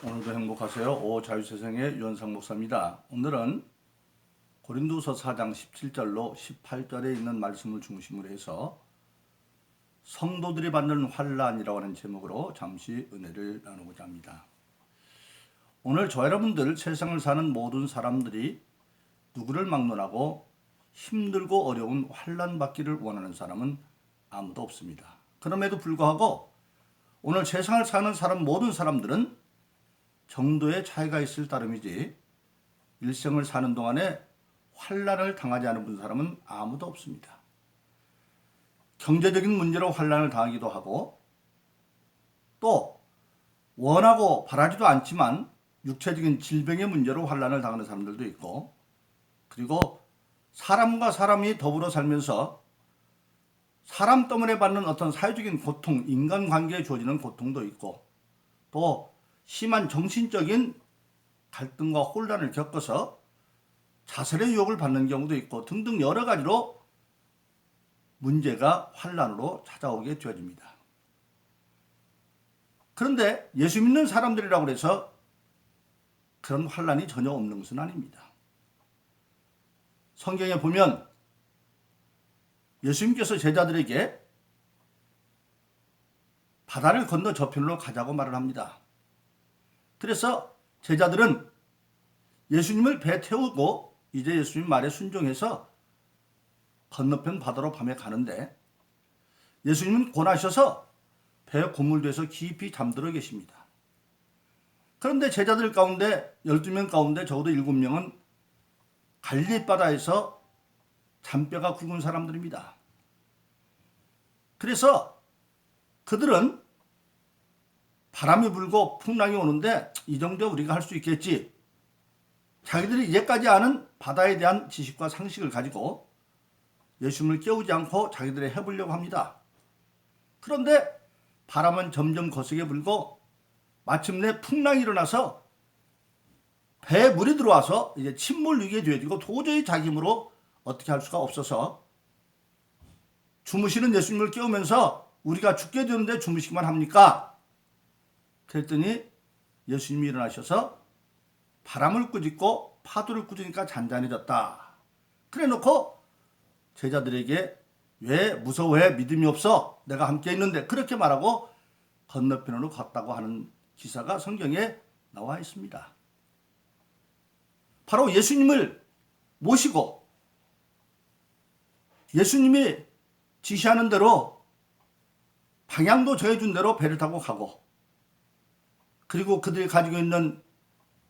오늘도 행복하세요. 오자유세상의 유현상 목사입니다. 오늘은 고린도서 4장 17절로 18절에 있는 말씀을 중심으로 해서 성도들이 받는 환난이라고 하는 제목으로 잠시 은혜를 나누고자 합니다. 오늘 저 여러분들 세상을 사는 모든 사람들이 누구를 막론하고 힘들고 어려운 환난 받기를 원하는 사람은 아무도 없습니다. 그럼에도 불구하고 오늘 세상을 사는 사람 모든 사람들은 정도의 차이가 있을 따름이지 일생을 사는 동안에 환난을 당하지 않은 사람은 아무도 없습니다. 경제적인 문제로 환난을 당하기도 하고 또 원하고 바라지도 않지만 육체적인 질병의 문제로 환난을 당하는 사람들도 있고, 그리고 사람과 사람이 더불어 살면서 사람 때문에 받는 어떤 사회적인 고통, 인간관계에 주어지는 고통도 있고, 또 심한 정신적인 갈등과 혼란을 겪어서 자살의 유혹을 받는 경우도 있고 등등 여러 가지로 문제가 환난으로 찾아오게 되어집니다. 그런데 예수 믿는 사람들이라고 해서 그런 환난이 전혀 없는 것은 아닙니다. 성경에 보면 예수님께서 제자들에게 바다를 건너 저편으로 가자고 말을 합니다. 그래서 제자들은 예수님을 배에 태우고 이제 예수님 말에 순종해서 건너편 바다로 밤에 가는데, 예수님은 고나셔서 배에 고물돼서 깊이 잠들어 계십니다. 그런데 제자들 가운데 12명 가운데 적어도 7명은 갈릴리 바다에서 잔뼈가 굵은 사람들입니다. 그래서 그들은 바람이 불고 풍랑이 오는데 이 정도에 우리가 할 수 있겠지, 자기들이 이제까지 아는 바다에 대한 지식과 상식을 가지고 예수님을 깨우지 않고 자기들이 해보려고 합니다. 그런데 바람은 점점 거세게 불고 마침내 풍랑이 일어나서 배에 물이 들어와서 이제 침몰 위기에 되어지고 도저히 자기 힘으로 어떻게 할 수가 없어서 주무시는 예수님을 깨우면서 우리가 죽게 되는데 주무시기만 합니까? 그랬더니 예수님이 일어나셔서 바람을 꾸짖고 파도를 꾸짖으니까 잔잔해졌다. 그래 놓고 제자들에게 왜 무서워해? 믿음이 없어? 내가 함께 있는데, 그렇게 말하고 건너편으로 갔다고 하는 기사가 성경에 나와 있습니다. 바로 예수님을 모시고 예수님이 지시하는 대로 방향도 정해준 대로 배를 타고 가고, 그리고 그들이 가지고 있는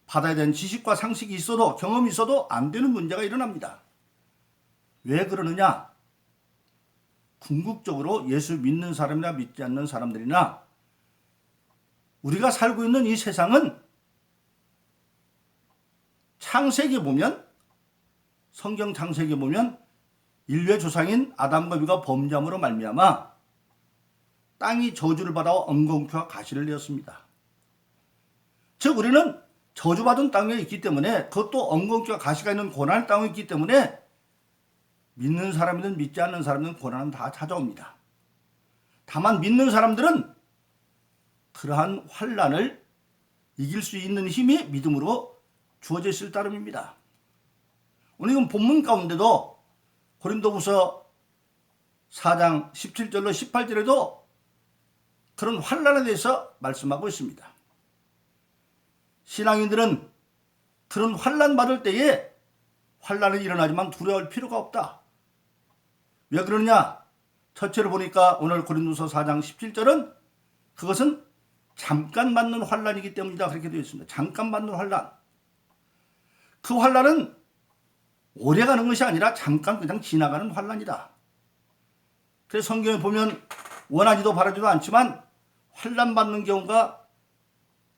바다에 대한 지식과 상식이 있어도 경험이 있어도 안 되는 문제가 일어납니다. 왜 그러느냐? 궁극적으로 예수 믿는 사람이나 믿지 않는 사람들이나 우리가 살고 있는 이 세상은 창세기에 보면, 성경 창세기에 보면 인류의 조상인 아담과 이브가 범죄함으로 말미암아 땅이 저주를 받아 엉겅퀴와 가시를 내었습니다. 즉 우리는 저주받은 땅에 있기 때문에, 그것도 엉겅퀴와 가시가 있는 고난의 땅에 있기 때문에 믿는 사람이든 믿지 않는 사람이든 고난은 다 찾아옵니다. 다만 믿는 사람들은 그러한 환난을 이길 수 있는 힘이 믿음으로 주어져 있을 따름입니다. 오늘 본문 가운데도 고린도후서 4장 17절로 18절에도 그런 환난에 대해서 말씀하고 있습니다. 신앙인들은 그런 환난 받을 때에 환난이 일어나지만 두려워할 필요가 없다. 왜 그러냐? 첫째로 보니까 오늘 고린도서 4장 17절은 그것은 잠깐 받는 환난이기 때문이다, 그렇게 되어 있습니다. 잠깐 받는 환난. 그 환난은 오래 가는 것이 아니라 잠깐 그냥 지나가는 환난이다. 그래서 성경에 보면 원하지도 바라지도 않지만 환난 받는 경우가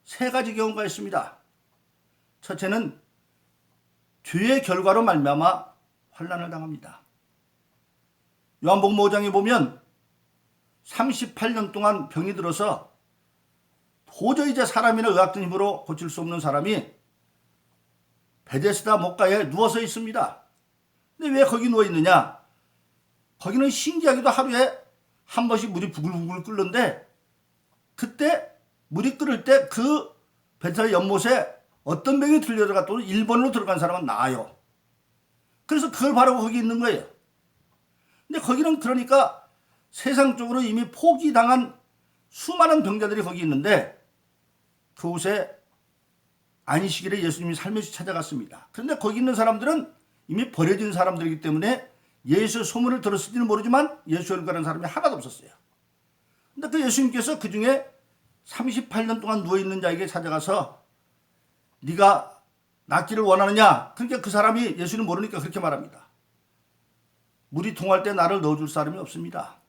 세 가지 경우가 있습니다. 첫째는 죄의 결과로 말미암아 환난을 당합니다. 요한복음 5장에 보면 38년 동안 병이 들어서 도저히 이제 사람이나 의학적 힘으로 고칠 수 없는 사람이 베데스다 목가에 누워서 있습니다. 근데 왜 거기 누워 있느냐? 거기는 신기하게도 하루에 한 번씩 물이 부글부글 끓는데, 그때 물이 끓을 때 그 베트남 연못에 어떤 병이 들려들어가 또 일본으로 들어간 사람은 나아요. 그래서 그걸 바라고 거기 있는 거예요. 근데 거기는 그러니까 세상적으로 이미 포기당한 수많은 병자들이 거기 있는데 그곳에 안식일에 예수님이 살며시 찾아갔습니다. 그런데 거기 있는 사람들은 이미 버려진 사람들이기 때문에 예수의 소문을 들었을지는 모르지만 예수 연구하는 사람이 하나도 없었어요. 근데 그 예수님께서 그 중에 38년 동안 누워있는 자에게 찾아가서 네가 낫기를 원하느냐? 그러니까 그 사람이 예수는 모르니까 그렇게 말합니다. 물이 동할 때 나를 넣어줄 사람이 없습니다.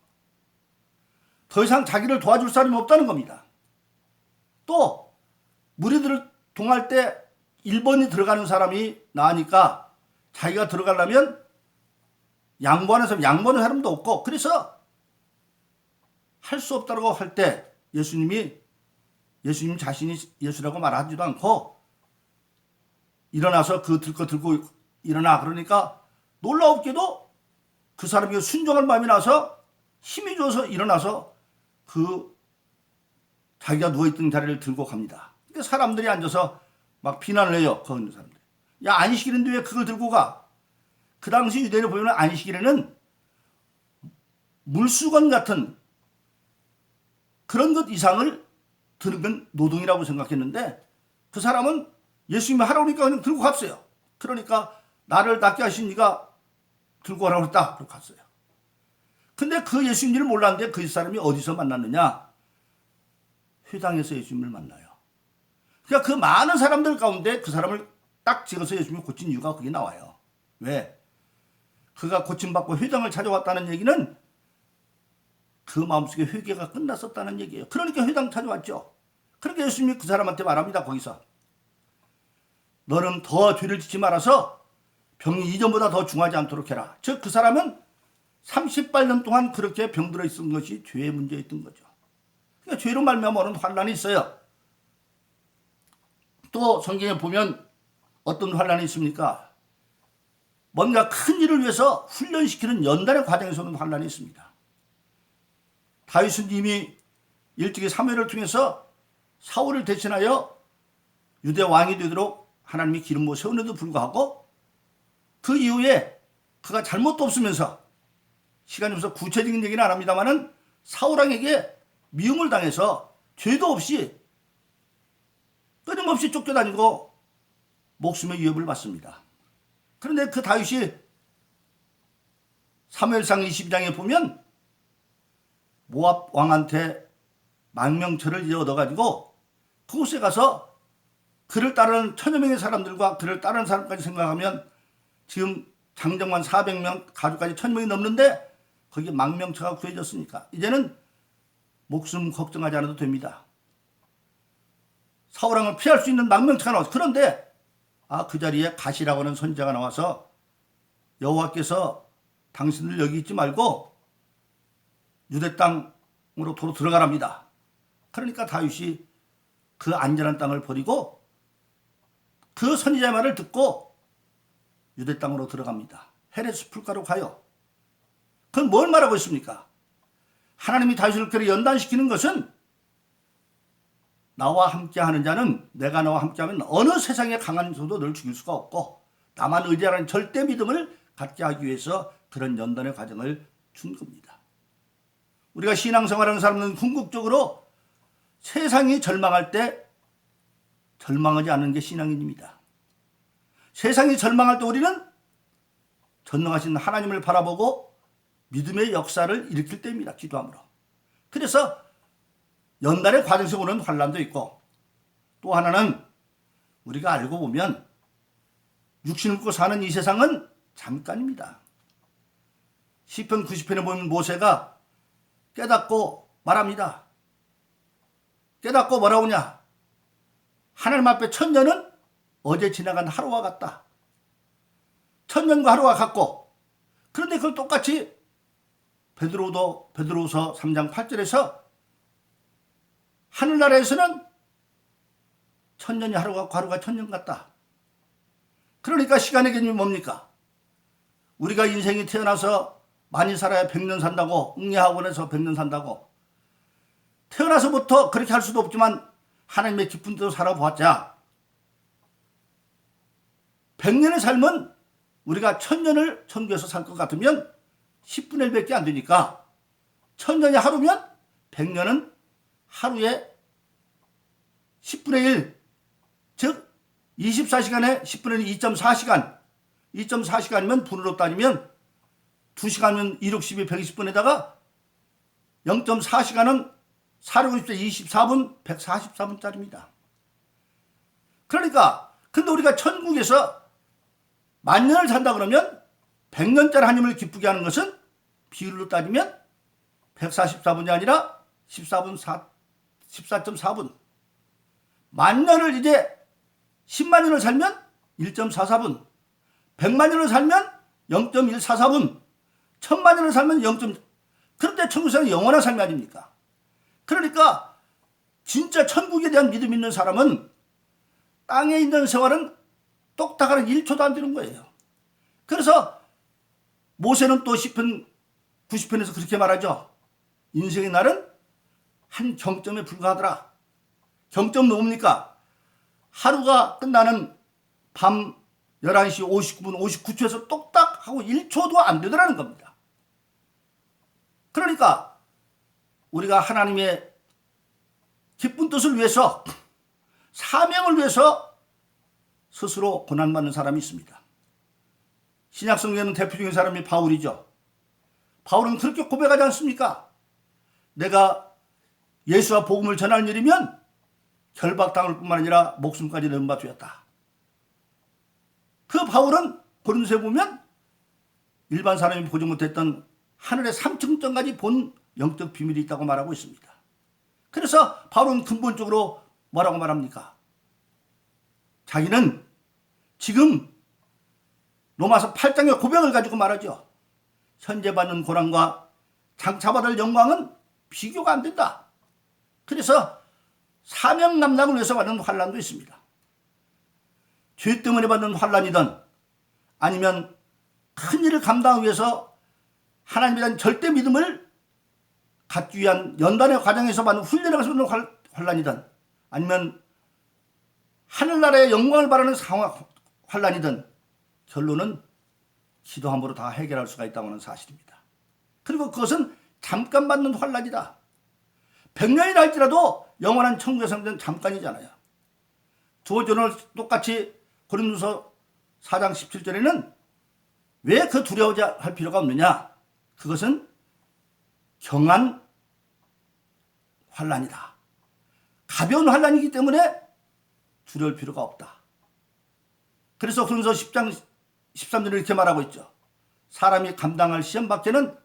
더 이상 자기를 도와줄 사람이 없다는 겁니다. 또 물이 동할 때 1번이 들어가는 사람이 나으니까 자기가 들어가려면 양보하는 사람도 없고 그래서 할 수 없다고 할 때 예수님 자신이 예수라고 말하지도 않고 일어나서 그 들거 들고 일어나 그러니까 놀라웠게도 그 사람이 순종할 마음이 나서 힘이 줘서 일어나서 그 자기가 누워있던 자리를 들고 갑니다. 그러니까 사람들이 앉아서 막 비난을 해요. 거기 있는 사람들. 야 안식일인데 왜 그걸 들고 가? 그 당시 유대인을 보면 안식일에는 물수건 같은 그런 것 이상을 드는 건 노동이라고 생각했는데 그 사람은 예수님이 하라고 하니까 그냥 들고 갔어요. 그러니까 나를 낫게 하신 네가 들고 가라고 했다. 그러고 갔어요. 근데 그 예수님을 몰랐는데 그 사람이 어디서 만났느냐? 회당에서 예수님을 만나요. 그러니까 그 많은 사람들 가운데 그 사람을 딱 찍어서 예수님이 고친 이유가 그게 나와요. 왜? 그가 고침받고 회당을 찾아왔다는 얘기는 그 마음속에 회개가 끝났었다는 얘기예요. 그러니까 회당 찾아왔죠. 그러니까 예수님이 그 사람한테 말합니다. 거기서 너는 더 죄를 짓지 말아서 병이 이전보다 더 중하지 않도록 해라. 즉 그 사람은 38년 동안 그렇게 병들어 있은 것이 죄의 문제였던 거죠. 그러니까 죄로 말미암아 오는 환난이 있어요. 또 성경에 보면 어떤 환난이 있습니까? 뭔가 큰 일을 위해서 훈련시키는 연단의 과정에서 오는 환난이 있습니다. 다윗은 이미 일찍이 사무엘을 통해서 사울을 대신하여 유대 왕이 되도록 하나님이 기름 부어 세우는데도 불구하고 그 이후에 그가 잘못도 없으면서 시간이 없어서 구체적인 얘기는 안 합니다만은 사울왕에게 미움을 당해서 죄도 없이 끊임없이 쫓겨다니고 목숨의 위협을 받습니다. 그런데 그 다윗이 사무엘상 22장에 보면 모압 왕한테 망명처를 얻어가지고 그곳에 가서 그를 따르는 천여 명의 사람들과 그를 따르는 사람까지 생각하면 지금 장정만 400명 가족까지 1000명이 넘는데 거기에 망명처가 구해졌으니까 이제는 목숨 걱정하지 않아도 됩니다. 사울왕을 피할 수 있는 망명처가 나왔어. 그런데 그 자리에 가시라고 하는 선지자가 나와서 여호와께서 당신들 여기 있지 말고 유대 땅으로 도로 들어가랍니다. 그러니까 다윗이 그 안전한 땅을 버리고 그 선지자의 말을 듣고 유대 땅으로 들어갑니다. 헤레스 풀가로 가요. 그건 뭘 말하고 있습니까? 하나님이 다윗을 그렇게 연단시키는 것은 나와 함께하는 자는 내가 너와 함께하면 어느 세상의 강한 소도 널 죽일 수가 없고 나만 의지하라는 절대 믿음을 갖게 하기 위해서 그런 연단의 과정을 준 겁니다. 우리가 신앙생활하는 사람은 궁극적으로 세상이 절망할 때 절망하지 않는 게 신앙인입니다. 세상이 절망할 때 우리는 전능하신 하나님을 바라보고 믿음의 역사를 일으킬 때입니다. 기도함으로. 그래서 연단의 과정에서 오는 환난도 있고 또 하나는 우리가 알고 보면 육신을 입고 사는 이 세상은 잠깐입니다. 시편 90편에 보면 모세가 깨닫고 말합니다. 깨닫고 뭐라고 하냐? 하나님 앞에 1000년은 어제 지나간 하루와 같다. 1000년과 하루와 같고 그런데 그걸 똑같이 베드로후서 3장 8절에서 하늘나라에서는 1000년이 하루 같고 하루가 1000년 같다. 그러니까 시간의 개념이 뭡니까? 우리가 인생이 태어나서 많이 살아야 100년 산다고 응애학원에서 100년 산다고 태어나서부터 그렇게 할 수도 없지만 하나님의 기쁜 대로 살아보았자 100년의 삶은 우리가 1000년을 천국에서 살 것 같으면 10분의 1밖에 안 되니까 1000년이 하루면 100년은 하루에 10분의 1, 즉 24시간에 10분의 1, 2.4시간, 2.4시간이면 분으로 따지면 2시간이면 1, 6, 12, 120분에다가 0.4시간은 4, 6, 24분, 144분짜리입니다. 그러니까 근데 우리가 천국에서 만년을 산다 그러면 100년짜리 하나님을 기쁘게 하는 것은 비율로 따지면 144분이 아니라 14.4분. 만년을 이제 10만 년을 살면 1.44분, 100만 년을 살면 0.144분, 1000만 년을 살면 0. 그런데 천국에서는 영원한 삶이 아닙니까? 그러니까 진짜 천국에 대한 믿음 있는 사람은 땅에 있는 세월은 똑딱하는 1초도 안 되는 거예요. 그래서 모세는 또 시편 90편에서 그렇게 말하죠. 인생의 날은 한 경점에 불과하더라. 경점 뭡니까? 하루가 끝나는 밤 11시 59분 59초에서 똑딱 하고 1초도 안 되더라는 겁니다. 그러니까 우리가 하나님의 기쁜 뜻을 위해서 사명을 위해서 스스로 고난받는 사람이 있습니다. 신약성경에는 대표적인 사람이 바울이죠. 바울은 그렇게 고백하지 않습니까? 내가 예수와 복음을 전할 일이면 결박당할 뿐만 아니라 목숨까지 내는 바 되었다. 그 바울은 고린도서에 보면 일반 사람이 보지 못했던 하늘의 3층전까지 본 영적 비밀이 있다고 말하고 있습니다. 그래서 바울은 근본적으로 뭐라고 말합니까? 자기는 지금 로마서 8장의 고백을 가지고 말하죠. 현재 받는 고난과 장차 받을 영광은 비교가 안 된다. 그래서 사명 감당을 위해서 받는 환난도 있습니다. 죄 때문에 받는 환난이든 아니면 큰 일을 감당하기 위해서 하나님에 대한 절대 믿음을 갖기 위한 연단의 과정에서 받는 훈련을 가서 받는 환난이든 아니면 하늘나라의 영광을 바라는 환난이든 결론은 기도함으로 다 해결할 수가 있다고 하는 사실입니다. 그리고 그것은 잠깐 받는 환난이다. 100년이라 할지라도 영원한 천국의 상대는 잠깐이잖아요. 두어전을 똑같이 고린도서 4장 17절에는 왜 그 두려워하지 할 필요가 없느냐? 그것은 경한 환난이다. 가벼운 환난이기 때문에 두려울 필요가 없다. 그래서 고린도서 10장 13절에 이렇게 말하고 있죠. 사람이 감당할 시험 밖에는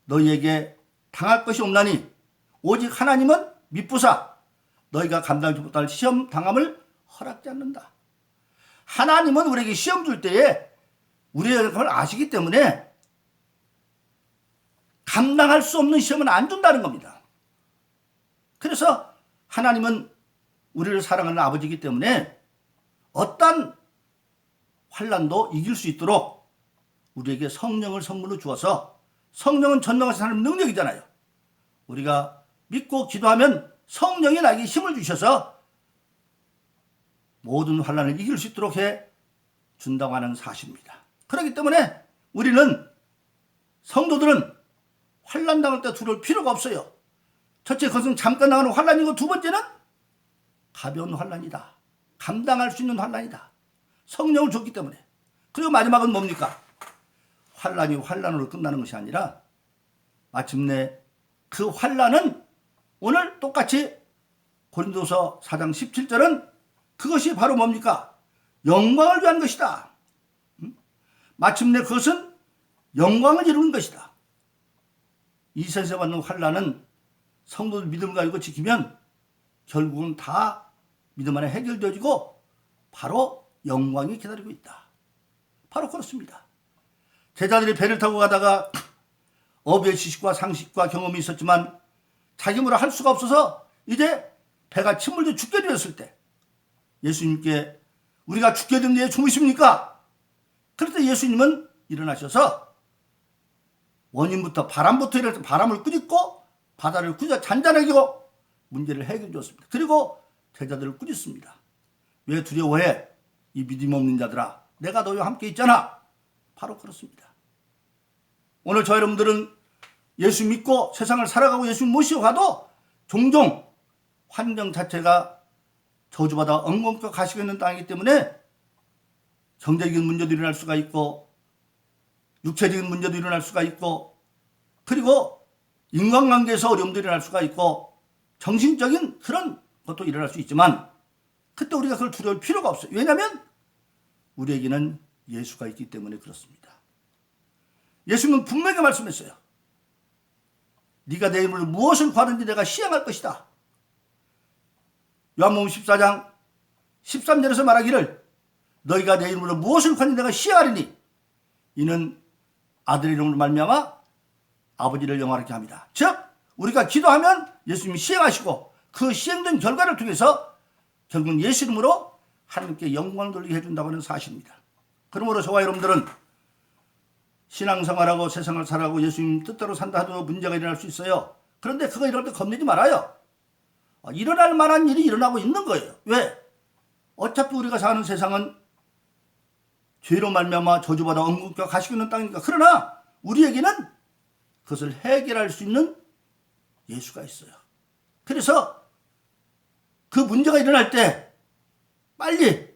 너희에게 당할 것이 없나니 오직 하나님은 미쁘사 너희가 감당하지 못할 시험 당함을 허락지 않는다. 하나님은 우리에게 시험 줄 때에 우리가 그걸 아시기 때문에 감당할 수 없는 시험은 안 준다는 겁니다. 그래서 하나님은 우리를 사랑하는 아버지이기 때문에 어떤 환난도 이길 수 있도록 우리에게 성령을 선물로 주어서 성령은 전능하신 하나님의 능력이잖아요. 우리가 믿고 기도하면 성령이 나에게 힘을 주셔서 모든 환난을 이길 수 있도록 해 준다고 하는 사실입니다. 그렇기 때문에 우리는 성도들은 환난 당할 때 두려울 필요가 없어요. 첫째, 그것은 잠깐 당하는 환난이고 두 번째는 가벼운 환난이다. 감당할 수 있는 환난이다. 성령을 줬기 때문에. 그리고 마지막은 뭡니까? 환난이 환난으로 끝나는 것이 아니라 마침내 그 환난은 오늘 똑같이 고린도서 4장 17절은 그것이 바로 뭡니까? 영광을 위한 것이다. 마침내 그것은 영광을 이루는 것이다. 이 세상에 받는 환난은 성도들 믿음을 가지고 지키면 결국은 다 믿음 안에 해결되어지고 바로 영광이 기다리고 있다. 바로 그렇습니다. 제자들이 배를 타고 가다가 어부의 지식과 상식과 경험이 있었지만 자기 뭐라 할 수가 없어서 이제 배가 침몰돼 죽게 되었을 때 예수님께 우리가 죽게 된 데 주무십니까? 그럴 때 예수님은 일어나셔서 원인부터 바람부터 일어나서 바람을 끄집고 바다를 꾸짖어 잔잔하게 하고 문제를 해결해 줬습니다. 그리고 제자들을 꾸짖습니다. 왜 두려워해? 이 믿음 없는 자들아, 내가 너희와 함께 있잖아. 바로 그렇습니다. 오늘 저 여러분들은 예수 믿고 세상을 살아가고 예수 모시고가도 종종 환경 자체가 저주받아 엉겅퀴 가시고 있는 땅이기 때문에 경제적인 문제도 일어날 수가 있고 육체적인 문제도 일어날 수가 있고 그리고 인간관계에서 어려움도 일어날 수가 있고 정신적인 그런 것도 일어날 수 있지만 그때 우리가 그걸 두려울 필요가 없어요. 왜냐하면 우리에게는 예수가 있기 때문에 그렇습니다. 예수님은 분명히 말씀했어요. 네가 내 이름으로 무엇을 구하든지 내가 시행할 것이다. 요한복음 14장 13절에서 말하기를 너희가 내 이름으로 무엇을 구하든지 내가 시행하리니 이는 아들의 이름으로 말미암아 아버지를 영화롭게 합니다. 즉 우리가 기도하면 예수님이 시행하시고 그 시행된 결과를 통해서 결국은 예수 이름으로 하나님께 영광을 돌리게 해준다고 하는 사실입니다. 그러므로 저와 여러분들은 신앙생활하고 세상을 살아가고 예수님 뜻대로 산다 해도 문제가 일어날 수 있어요. 그런데 그거 일어날 때 겁내지 말아요. 일어날 만한 일이 일어나고 있는 거예요. 왜? 어차피 우리가 사는 세상은 죄로 말미암아 저주받아 엉겅퀴 가시고 있는 땅이니까. 그러나 우리에게는 그것을 해결할 수 있는 예수가 있어요. 그래서 그 문제가 일어날 때 빨리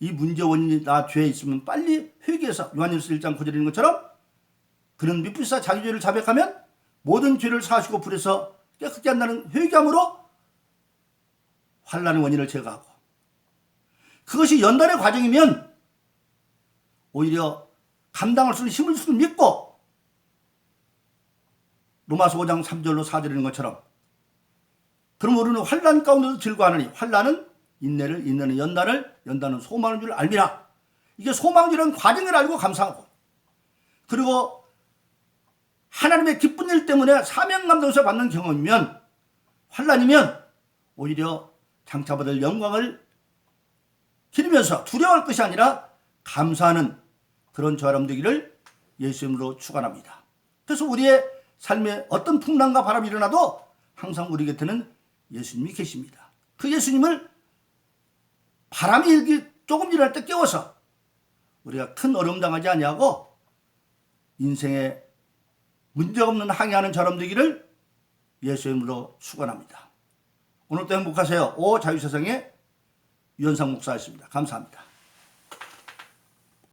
이 문제 원인이 나 죄에 있으면 빨리 회개해서 요한일서 1장 9절에 있는 것처럼 그는 미쁘사 자기 죄를 자백하면 모든 죄를 사하시고 불에서 깨끗게 한다는 회개함으로 환난의 원인을 제거하고 그것이 연단의 과정이면 오히려 감당할 수 있는 힘을 줄 수 믿고 로마서 5장 3절로 4절에 있는 것처럼 그럼 우리는 환난 가운데도 즐거워하느니 환난은 인내를 인내는 연단은 소망인 줄 알미라. 이게 소망이라는 과정을 알고 감사하고 그리고 하나님의 기쁜 일 때문에 사명감동에서 받는 경험이면 환난이면 오히려 장차 받을 영광을 기리면서 두려워할 것이 아니라 감사하는 그런 저와 여러분 되기를 예수 이름으로 축원합니다. 그래서 우리의 삶에 어떤 풍랑과 바람이 일어나도 항상 우리 곁에는 예수님이 계십니다. 그 예수님을 바람이 조금 일어날 때 깨워서 우리가 큰 어려움 당하지 아니하고 인생에 문제없는 항해하는 저람 되기를 예수 이름으로 축원합니다. 오늘도 행복하세요. 오 자유세상의 유현상 목사였습니다. 감사합니다.